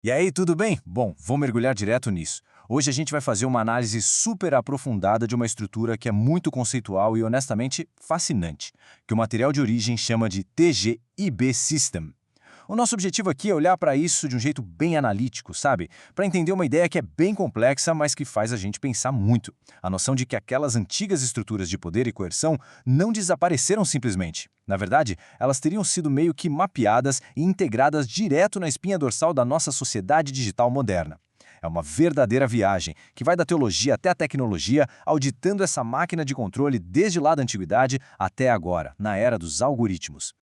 E aí, tudo bem? Bom, vou mergulhar direto nisso. Hoje a gente vai fazer uma análise super aprofundada de uma estrutura que é muito conceitual e honestamente fascinante, que o material de origem chama de TGIB System. O nosso objetivo aqui é olhar para isso de um jeito bem analítico, sabe? Para entender uma ideia que é bem complexa, mas que faz a gente pensar muito. A noção de que aquelas antigas estruturas de poder e coerção não desapareceram simplesmente. Na verdade, elas teriam sido meio que mapeadas e integradas direto na espinha dorsal da nossa sociedade digital moderna. É uma verdadeira viagem, que vai da teologia até a tecnologia, auditando essa máquina de controle desde lá da antiguidade até agora, na era dos algoritmos.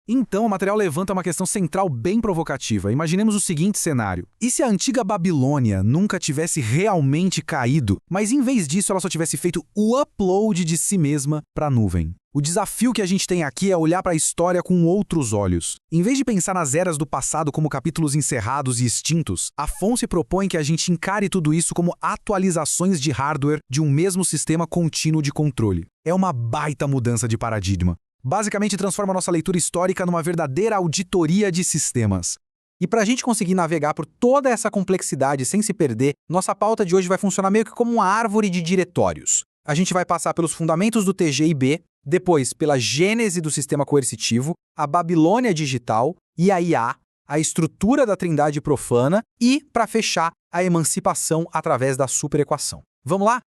Então, o material levanta uma questão central bem provocativa. Imaginemos o seguinte cenário. E se a antiga Babilônia nunca tivesse realmente caído, mas em vez disso ela só tivesse feito o upload de si mesma para a nuvem? O desafio que a gente tem aqui é olhar para a história com outros olhos. Em vez de pensar nas eras do passado como capítulos encerrados e extintos, Afonso propõe que a gente encare tudo isso como atualizações de hardware de um mesmo sistema contínuo de controle. É uma baita mudança de paradigma. Basicamente transforma nossa leitura histórica numa verdadeira auditoria de sistemas. E para a gente conseguir navegar por toda essa complexidade sem se perder, nossa pauta de hoje vai funcionar meio que como uma árvore de diretórios. A gente vai passar pelos fundamentos do TGIB, depois pela gênese do sistema coercitivo, a Babilônia digital e a IA, a estrutura da trindade profana e, para fechar, a emancipação através da superequação. Vamos lá?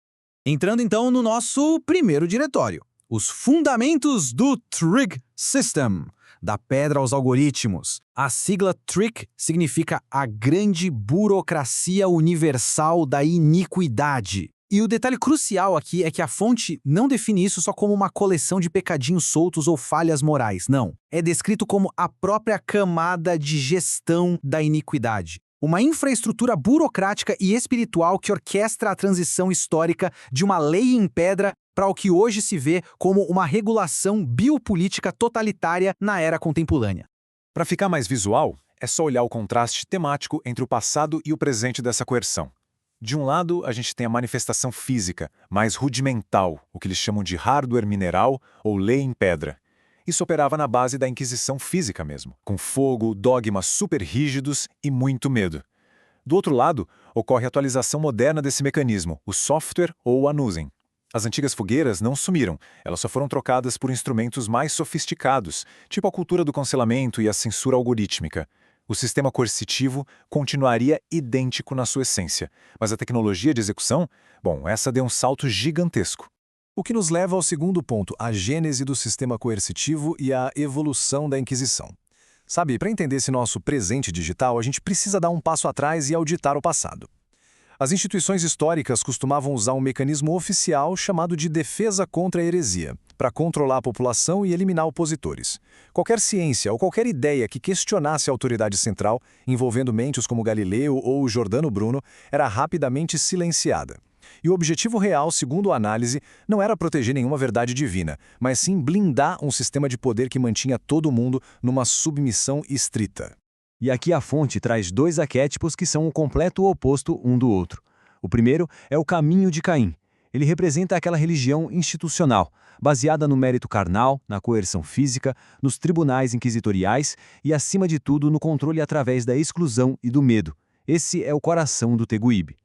Entrando então no nosso primeiro diretório. Os fundamentos do Trig System, da pedra aos algoritmos. A sigla TRIC significa a grande burocracia universal da iniquidade. E o detalhe crucial aqui é que a fonte não define isso só como uma coleção de pecadinhos soltos ou falhas morais, não. É descrito como a própria camada de gestão da iniquidade. Uma infraestrutura burocrática e espiritual que orquestra a transição histórica de uma lei em pedra para o que hoje se vê como uma regulação biopolítica totalitária na era contemporânea. Para ficar mais visual, é só olhar o contraste temático entre o passado e o presente dessa coerção. De um lado, a gente tem a manifestação física, mais rudimental, o que eles chamam de hardware mineral ou lei em pedra. Isso operava na base da Inquisição física mesmo, com fogo, dogmas super rígidos e muito medo. Do outro lado, ocorre a atualização moderna desse mecanismo, o software ou a nuvem. As antigas fogueiras não sumiram, elas só foram trocadas por instrumentos mais sofisticados, tipo a cultura do cancelamento e a censura algorítmica. O sistema coercitivo continuaria idêntico na sua essência, mas a tecnologia de execução, bom, essa deu um salto gigantesco. O que nos leva ao segundo ponto, a gênese do sistema coercitivo e a evolução da Inquisição. Sabe, para entender esse nosso presente digital, a gente precisa dar um passo atrás e auditar o passado. As instituições históricas costumavam usar um mecanismo oficial chamado de defesa contra a heresia, para controlar a população e eliminar opositores. Qualquer ciência ou qualquer ideia que questionasse a autoridade central, envolvendo mentes como Galileu ou Giordano Bruno, era rapidamente silenciada. E o objetivo real, segundo a análise, não era proteger nenhuma verdade divina, mas sim blindar um sistema de poder que mantinha todo mundo numa submissão estrita. E aqui a fonte traz dois arquétipos que são o completo oposto um do outro. O primeiro é o caminho de Caim. Ele representa aquela religião institucional, baseada no mérito carnal, na coerção física, nos tribunais inquisitoriais e, acima de tudo, no controle através da exclusão e do medo. Esse é o coração do Teguíbe.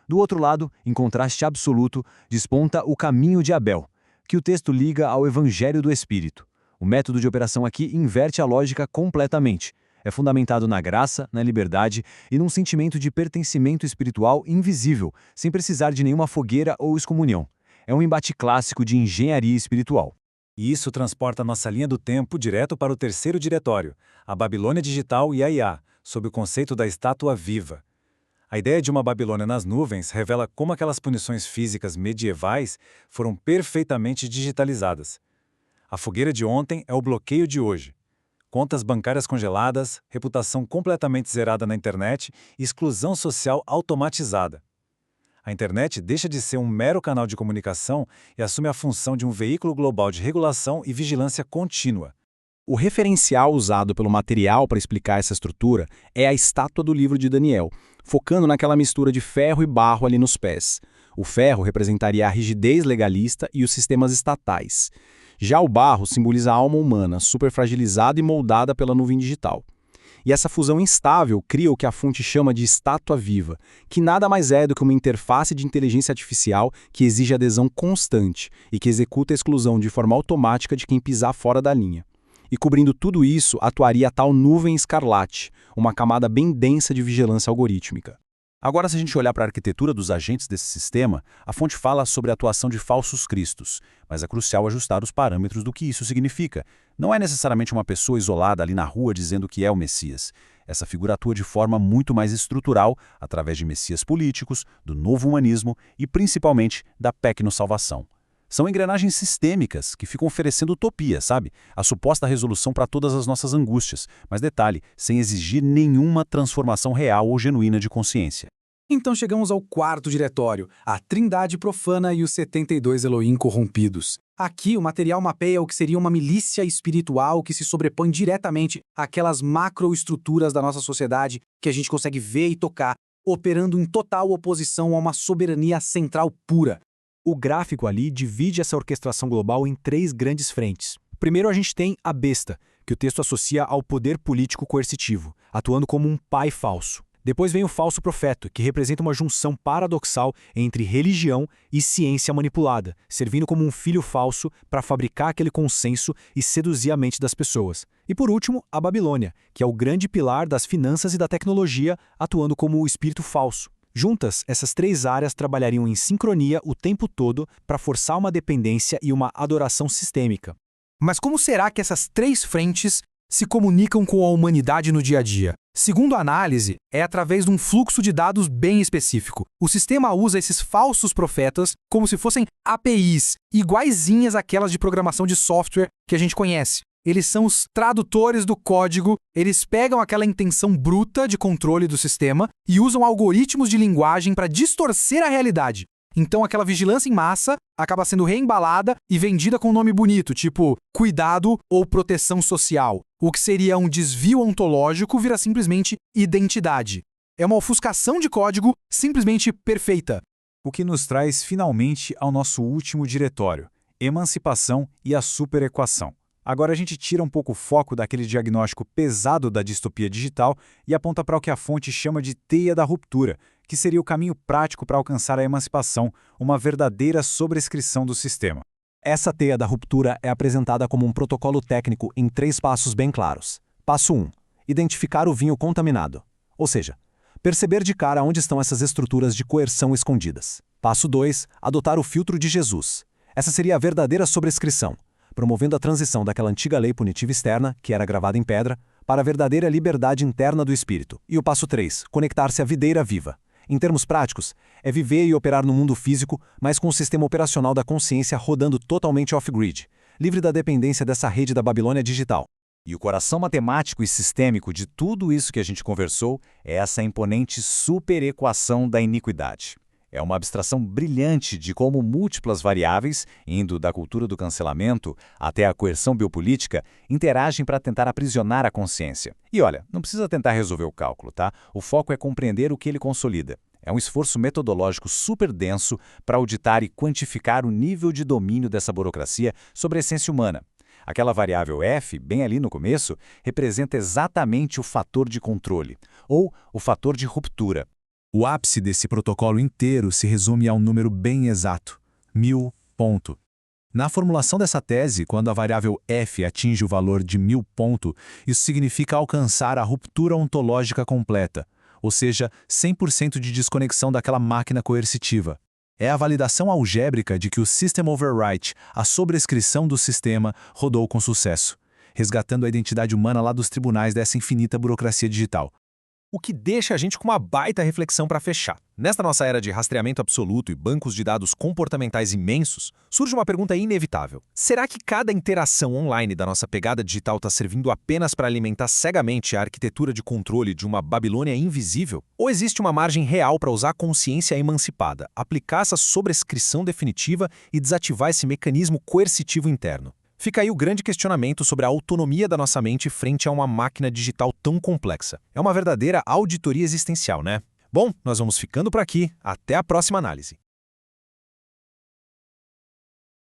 Do outro lado, em contraste absoluto, desponta o caminho de Abel, que o texto liga ao Evangelho do Espírito. O método de operação aqui inverte a lógica completamente. É fundamentado na graça, na liberdade e num sentimento de pertencimento espiritual invisível, sem precisar de nenhuma fogueira ou excomunhão. É um embate clássico de engenharia espiritual. E isso transporta nossa linha do tempo direto para o terceiro diretório, a Babilônia digital e a IA, sob o conceito da estátua viva. A ideia de uma Babilônia nas nuvens revela como aquelas punições físicas medievais foram perfeitamente digitalizadas. A fogueira de ontem é o bloqueio de hoje. Contas bancárias congeladas, reputação completamente zerada na internet e exclusão social automatizada. A internet deixa de ser um mero canal de comunicação e assume a função de um veículo global de regulação e vigilância contínua. O referencial usado pelo material para explicar essa estrutura é a estátua do livro de Daniel, focando naquela mistura de ferro e barro ali nos pés. O ferro representaria a rigidez legalista e os sistemas estatais. Já o barro simboliza a alma humana, superfragilizada e moldada pela nuvem digital. E essa fusão instável cria o que a fonte chama de estátua viva, que nada mais é do que uma interface de inteligência artificial que exige adesão constante e que executa a exclusão de forma automática de quem pisar fora da linha. E cobrindo tudo isso atuaria a tal nuvem escarlate, uma camada bem densa de vigilância algorítmica. Agora, se a gente olhar para a arquitetura dos agentes desse sistema, a fonte fala sobre a atuação de falsos cristos, mas é crucial ajustar os parâmetros do que isso significa. Não é necessariamente uma pessoa isolada ali na rua dizendo que é o Messias. Essa figura atua de forma muito mais estrutural, através de messias políticos, do novo humanismo e, principalmente, da tecnossalvação. São engrenagens sistêmicas que ficam oferecendo utopia, sabe? A suposta resolução para todas as nossas angústias, mas detalhe, sem exigir nenhuma transformação real ou genuína de consciência. Então chegamos ao quarto diretório, a Trindade profana e os 72 Elohim corrompidos. Aqui o material mapeia o que seria uma milícia espiritual que se sobrepõe diretamente àquelas macroestruturas da nossa sociedade que a gente consegue ver e tocar, operando em total oposição a uma soberania central pura. O gráfico ali divide essa orquestração global em 3 grandes frentes. Primeiro a gente tem a besta, que o texto associa ao poder político coercitivo, atuando como um pai falso. Depois vem o falso profeta, que representa uma junção paradoxal entre religião e ciência manipulada, servindo como um filho falso para fabricar aquele consenso e seduzir a mente das pessoas. E por último, a Babilônia, que é o grande pilar das finanças e da tecnologia, atuando como o espírito falso. Juntas, essas 3 áreas trabalhariam em sincronia o tempo todo para forçar uma dependência e uma adoração sistêmica. Mas como será que essas 3 frentes se comunicam com a humanidade no dia a dia? Segundo a análise, é através de um fluxo de dados bem específico. O sistema usa esses falsos profetas como se fossem APIs, iguaizinhas àquelas de programação de software que a gente conhece. Eles são os tradutores do código, eles pegam aquela intenção bruta de controle do sistema e usam algoritmos de linguagem para distorcer a realidade. Então aquela vigilância em massa acaba sendo reembalada e vendida com um nome bonito, tipo cuidado ou proteção social. O que seria um desvio ontológico vira simplesmente identidade. É uma ofuscação de código simplesmente perfeita. O que nos traz finalmente ao nosso último diretório, emancipação e a superequação. Agora a gente tira um pouco o foco daquele diagnóstico pesado da distopia digital e aponta para o que a fonte chama de teia da ruptura, que seria o caminho prático para alcançar a emancipação, uma verdadeira sobrescrição do sistema. Essa teia da ruptura é apresentada como um protocolo técnico em 3 passos bem claros. Passo 1. Identificar o vinho contaminado. Ou seja, perceber de cara onde estão essas estruturas de coerção escondidas. Passo 2. Adotar o filtro de Jesus. Essa seria a verdadeira sobrescrição, promovendo a transição daquela antiga lei punitiva externa, que era gravada em pedra, para a verdadeira liberdade interna do espírito. E o passo 3, conectar-se à videira viva. Em termos práticos, é viver e operar no mundo físico, mas com o sistema operacional da consciência rodando totalmente off-grid, livre da dependência dessa rede da Babilônia digital. E o coração matemático e sistêmico de tudo isso que a gente conversou é essa imponente superequação da iniquidade. É uma abstração brilhante de como múltiplas variáveis, indo da cultura do cancelamento até a coerção biopolítica, interagem para tentar aprisionar a consciência. E olha, não precisa tentar resolver o cálculo, tá? O foco é compreender o que ele consolida. É um esforço metodológico super denso para auditar e quantificar o nível de domínio dessa burocracia sobre a essência humana. Aquela variável f, bem ali no começo, representa exatamente o fator de controle, ou o fator de ruptura. O ápice desse protocolo inteiro se resume a um número bem exato, 1000 ponto. Na formulação dessa tese, quando a variável f atinge o valor de 1000 ponto, isso significa alcançar a ruptura ontológica completa, ou seja, 100% de desconexão daquela máquina coercitiva. É a validação algébrica de que o System Overwrite, a sobrescrição do sistema, rodou com sucesso, resgatando a identidade humana lá dos tribunais dessa infinita burocracia digital. O que deixa a gente com uma baita reflexão para fechar. Nesta nossa era de rastreamento absoluto e bancos de dados comportamentais imensos, surge uma pergunta inevitável. Será que cada interação online da nossa pegada digital está servindo apenas para alimentar cegamente a arquitetura de controle de uma Babilônia invisível? Ou existe uma margem real para usar a consciência emancipada, aplicar essa sobrescrição definitiva e desativar esse mecanismo coercitivo interno? Fica aí o grande questionamento sobre a autonomia da nossa mente frente a uma máquina digital tão complexa. É uma verdadeira auditoria existencial, né? Bom, nós vamos ficando por aqui. Até a próxima análise.